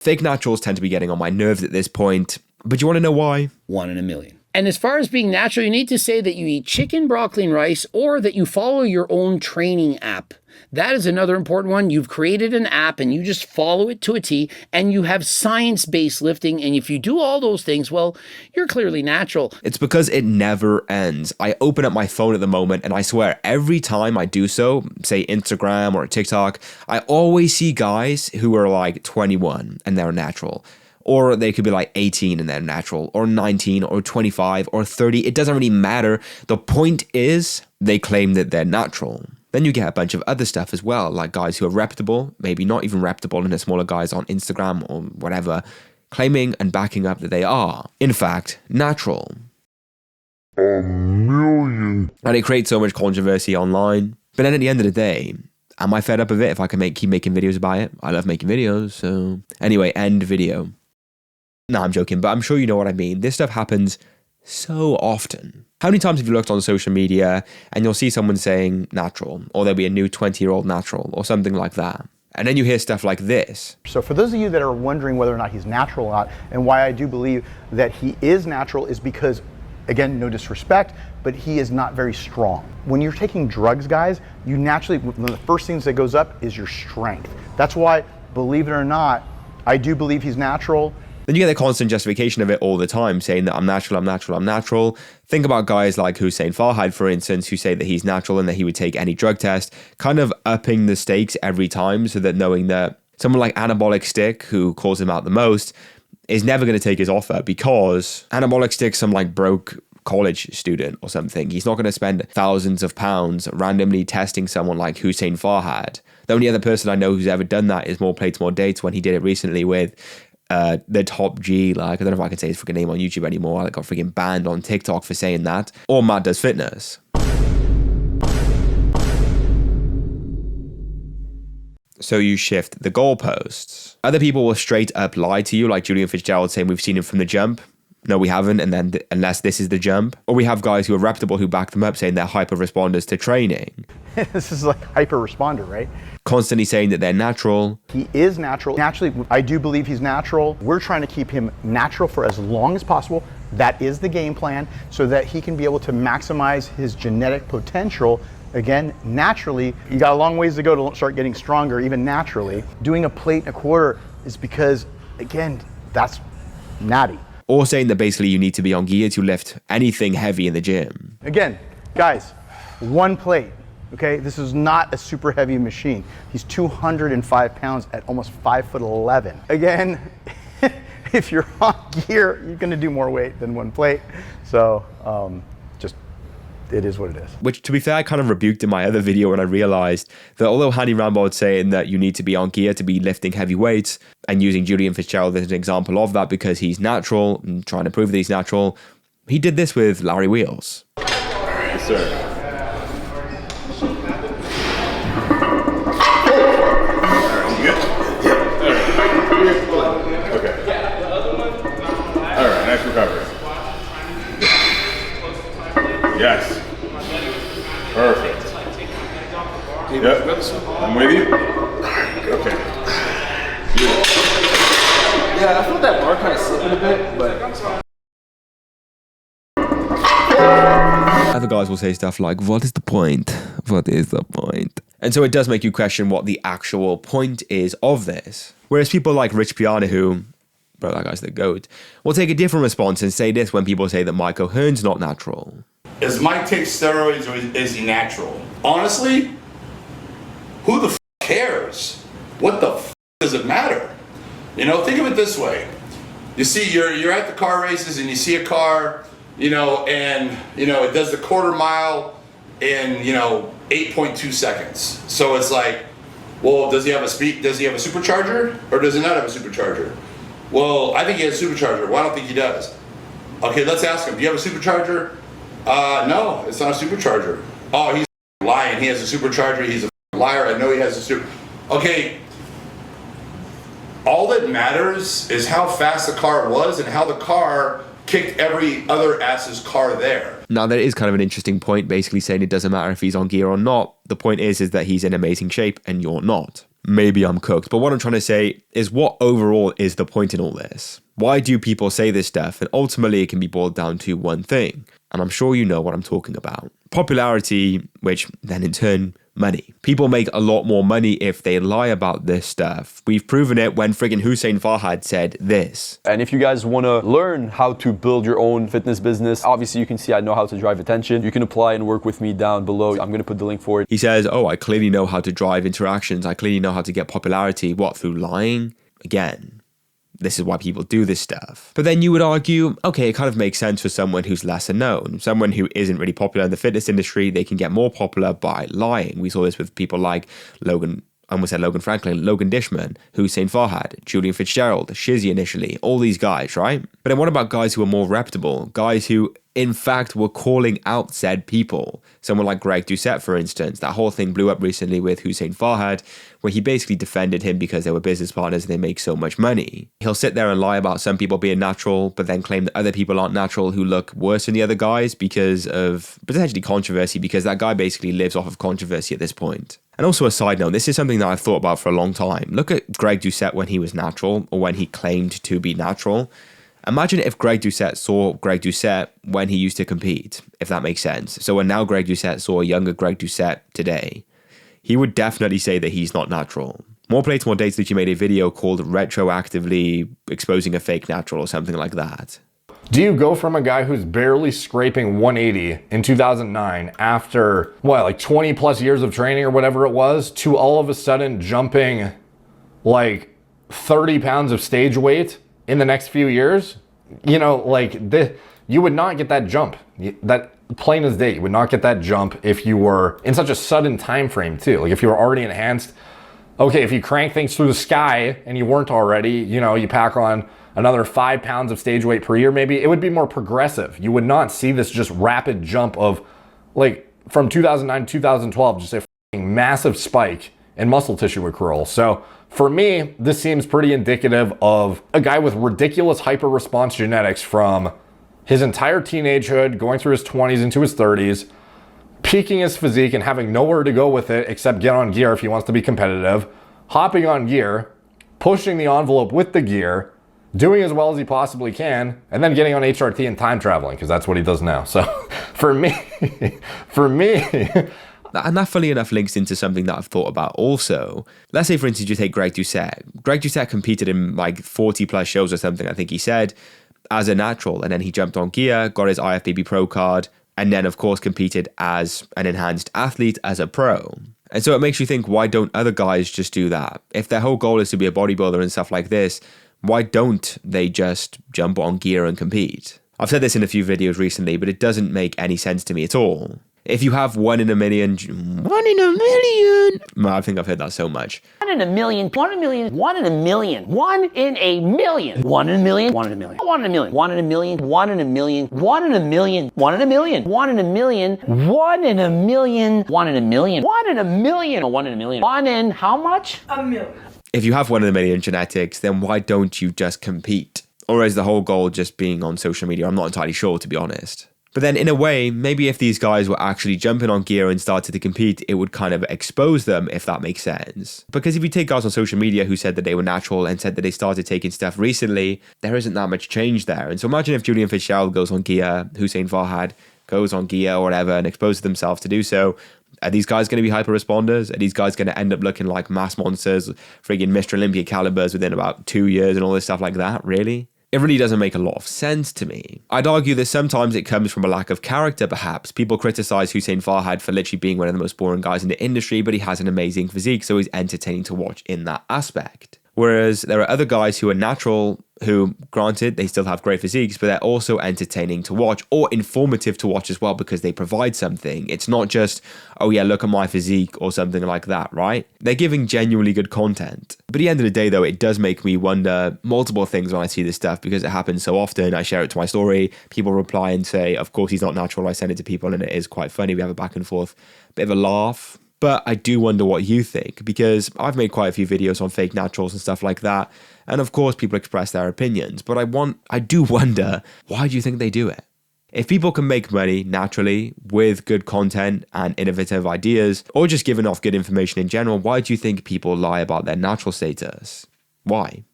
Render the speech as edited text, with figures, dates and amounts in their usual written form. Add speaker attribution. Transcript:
Speaker 1: Fake naturals tend to be getting on my nerves at this point, but you want to know why?
Speaker 2: 1 in a million. And as far as being natural, you need to say that you eat chicken, broccoli, and rice, or that you follow your own training app. That is another important one. You've created an app and you just follow it to a T, and you have science-based lifting. And if you do all those things, well, you're clearly natural.
Speaker 1: It's because it never ends. I open up my phone at the moment and I swear every time I do so, say Instagram or TikTok, I always see guys who are like 21 and they're natural. Or they could be like 18 and they're natural, or 19, or 25, or 30. It doesn't really matter. The point is they claim that they're natural. Then you get a bunch of other stuff as well, like guys who are reputable, maybe not even reputable, and the smaller guys on Instagram or whatever, claiming and backing up that they are, in fact, natural. A million. And it creates so much controversy online. But then at the end of the day, am I fed up of it if I can keep making videos about it? I love making videos, so... Anyway, end video. No, I'm joking, but I'm sure you know what I mean. This stuff happens so often. How many times have you looked on social media and you'll see someone saying natural, or there'll be a new 20-year-old natural, or something like that? And then you hear stuff like this.
Speaker 3: So for those of you that are wondering whether or not he's natural or not, and why I do believe that he is natural is because, again, no disrespect, but he is not very strong. When you're taking drugs, guys, you naturally, one of the first things that goes up is your strength. That's why, believe it or not, I do believe he's natural.
Speaker 1: Then you get the constant justification of it all the time, saying that I'm natural, I'm natural, I'm natural. Think about guys like Hussein Farhad, for instance, who say that he's natural and that he would take any drug test, kind of upping the stakes every time so that knowing that someone like Anabolic Stick, who calls him out the most, is never going to take his offer because Anabolic Stick's some like broke college student or something. He's not going to spend thousands of pounds randomly testing someone like Hussein Farhad. The only other person I know who's ever done that is More Plates, More Dates, when he did it recently with the Top G, like, I don't know if I can say his freaking name on YouTube anymore. I got freaking banned on TikTok for saying that. Or Matt Does Fitness. So you shift the goalposts. Other people will straight up lie to you, like Julian Fitzgerald saying we've seen him from the jump. No, we haven't, and then unless this is the jump. Or we have guys who are reputable who back them up saying they're hyper responders to training.
Speaker 3: This is like hyper responder, right?
Speaker 1: Constantly saying that they're natural.
Speaker 3: He is natural. Naturally, I do believe he's natural. We're trying to keep him natural for as long as possible. That is the game plan, so that he can be able to maximize his genetic potential. Again, naturally, you got a long ways to go to start getting stronger, even naturally. Doing a plate and a quarter is because, again, that's natty.
Speaker 1: Or saying that basically you need to be on gear to lift anything heavy in the gym.
Speaker 3: Again, guys, one plate, okay? This is not a super heavy machine. He's 205 pounds at almost 5'11". Again, if you're on gear, you're gonna do more weight than one plate. So, it is what it is. Which,
Speaker 1: to be fair, I kind of rebuked in my other video when I realized that although Hani Rambo's saying that you need to be on gear to be lifting heavy weights, and using Julian Fitzgerald as an example of that because he's natural and trying to prove that he's natural, he did this with Larry Wheels.
Speaker 4: Yes, sir. Nice recovery. Yes. Perfect. Yep. I'm with you. Okay.
Speaker 5: Yeah, I feel that bar kind of slipping a bit, but...
Speaker 1: Other guys will say stuff like, what is the point? What is the point? And so it does make you question what the actual point is of this. Whereas people like Rich Piana, who, bro, that guy's the GOAT, will take a different response and say this when people say that Mike O'Hearn's not natural.
Speaker 6: Does Mike take steroids or is he natural? Honestly, who the f cares? What the f does it matter? You know, think of it this way. You see, you're at the car races and you see a car, you know, and, you know, it does the quarter mile in, you know, 8.2 seconds. So it's like, well, does he have a supercharger or does he not have a supercharger? Well, I think he has a supercharger. Well, I don't think he does. Okay, let's ask him, do you have a supercharger? No, it's not a supercharger. Oh, he's lying. He has a supercharger. He's a liar. I know he has a super. Okay. All that matters is how fast the car was and how the car kicked every other ass's car there.
Speaker 1: Now, that is kind of an interesting point, basically saying it doesn't matter if he's on gear or not. The point is that he's in amazing shape and you're not. maybe I'm cooked. But what I'm trying to say is, what overall is the point in all this? Why do people say this stuff? And ultimately, it can be boiled down to one thing. And I'm sure you know what I'm talking about. Popularity, which then in turn, money. People make a lot more money if they lie about this stuff. We've proven it when friggin' Hussein Farhad said this.
Speaker 5: And if you guys want to learn how to build your own fitness business, obviously you can see I know how to drive attention. You can apply and work with me down below. I'm going to put the link for it.
Speaker 1: He says, oh, I clearly know how to drive interactions. I clearly know how to get popularity. What, through lying? Again, this is why people do this stuff. But then you would argue, okay, it kind of makes sense for someone who's lesser known. Someone who isn't really popular in the fitness industry, they can get more popular by lying. We saw this with people like Logan Franklin, Logan Dishman, Hussein Farhad, Julian Fitzgerald, Shizzy initially, all these guys, right? But then what about guys who are more reputable? Guys who, in fact, were calling out said people. Someone like Greg Doucette, for instance. That whole thing blew up recently with Hussein Farhad, where he basically defended him because they were business partners and they make so much money. He'll sit there and lie about some people being natural, but then claim that other people aren't natural who look worse than the other guys because of potentially controversy, because that guy basically lives off of controversy at this point. And also a side note, this is something that I've thought about for a long time. Look at Greg Doucette when he was natural, or when he claimed to be natural. Imagine if Greg Doucette saw Greg Doucette when he used to compete, if that makes sense. So when now Greg Doucette saw a younger Greg Doucette today, he would definitely say that he's not natural. More Plates, More Dates that you made a video called Retroactively Exposing a Fake Natural or something like that.
Speaker 7: Do you go from a guy who's barely scraping 180 in 2009 after, like 20 plus years of training or whatever it was, to all of a sudden jumping like 30 pounds of stage weight in the next few years? You would not get that jump. That plain as day, you would not get that jump if you were in such a sudden time frame too. Like if you were already enhanced, okay, if you crank things through the sky and you weren't already, you pack on another 5 pounds of stage weight per year, maybe it would be more progressive. You would not see this just rapid jump of like from 2009 to 2012, just a massive spike in muscle tissue accrual. So for me, this seems pretty indicative of a guy with ridiculous hyper response genetics from his entire teenagehood, going through his 20s into his 30s, peaking his physique and having nowhere to go with it except get on gear if he wants to be competitive, hopping on gear, pushing the envelope with the gear, doing as well as he possibly can, and then getting on HRT and time traveling, because that's what he does now. So for me,
Speaker 1: and that funny enough links into something that I've thought about also. Let's say, for instance, you take Greg Doucette. Greg Doucette competed in like 40 plus shows or something, I think he said, as a natural. And then he jumped on gear, got his IFBB Pro card, and then, of course, competed as an enhanced athlete, as a pro. And so it makes you think, why don't other guys just do that? If their whole goal is to be a bodybuilder and stuff like this, why don't they just jump on gear and compete? I've said this in a few videos recently, but it doesn't make any sense to me at all. If you have 1 in a million, 1 in a million, I think I've heard that so much.
Speaker 8: 1 in a million, 1 in a million, 1 in a million, 1 in a million, 1 in a million, 1 in a million, 1 in a million, 1 in a million, 1 in a million, 1 in a million, 1 in a million, 1 in a million, 1 in a million, 1 in a million, 1 in a million, 1 in a million, 1 in how much? A million.
Speaker 1: If you have 1 in a million genetics, then why don't you just compete? Or is the whole goal just being on social media? I'm not entirely sure, to be honest. But then in a way, maybe if these guys were actually jumping on gear and started to compete, it would kind of expose them, if that makes sense. Because if you take guys on social media who said that they were natural and said that they started taking stuff recently, there isn't that much change there. And so imagine if Julian Fitzgerald goes on gear, Hussein Farhad goes on gear or whatever and exposes themselves to do so. Are these guys going to be hyper responders? Are these guys going to end up looking like mass monsters, friggin' Mr. Olympia calibers within about 2 years and all this stuff like that? Really? It really doesn't make a lot of sense to me. I'd argue that sometimes it comes from a lack of character, perhaps. People criticize Hussein Farhad for literally being one of the most boring guys in the industry, but he has an amazing physique, so he's entertaining to watch in that aspect. Whereas there are other guys who are natural, who, granted, they still have great physiques, but they're also entertaining to watch, or informative to watch as well, because they provide something. It's not just, oh yeah, look at my physique or something like that, right? They're giving genuinely good content. But at the end of the day, though, it does make me wonder multiple things when I see this stuff, because it happens so often. I share it to my story, people reply and say, of course he's not natural. I send it to people and it is quite funny. We have a back and forth, bit of a laugh. But I do wonder what you think, because I've made quite a few videos on fake naturals and stuff like that. And of course, people express their opinions. But I do wonder, why do you think they do it? If people can make money naturally with good content and innovative ideas, or just giving off good information in general, why do you think people lie about their natural status? Why?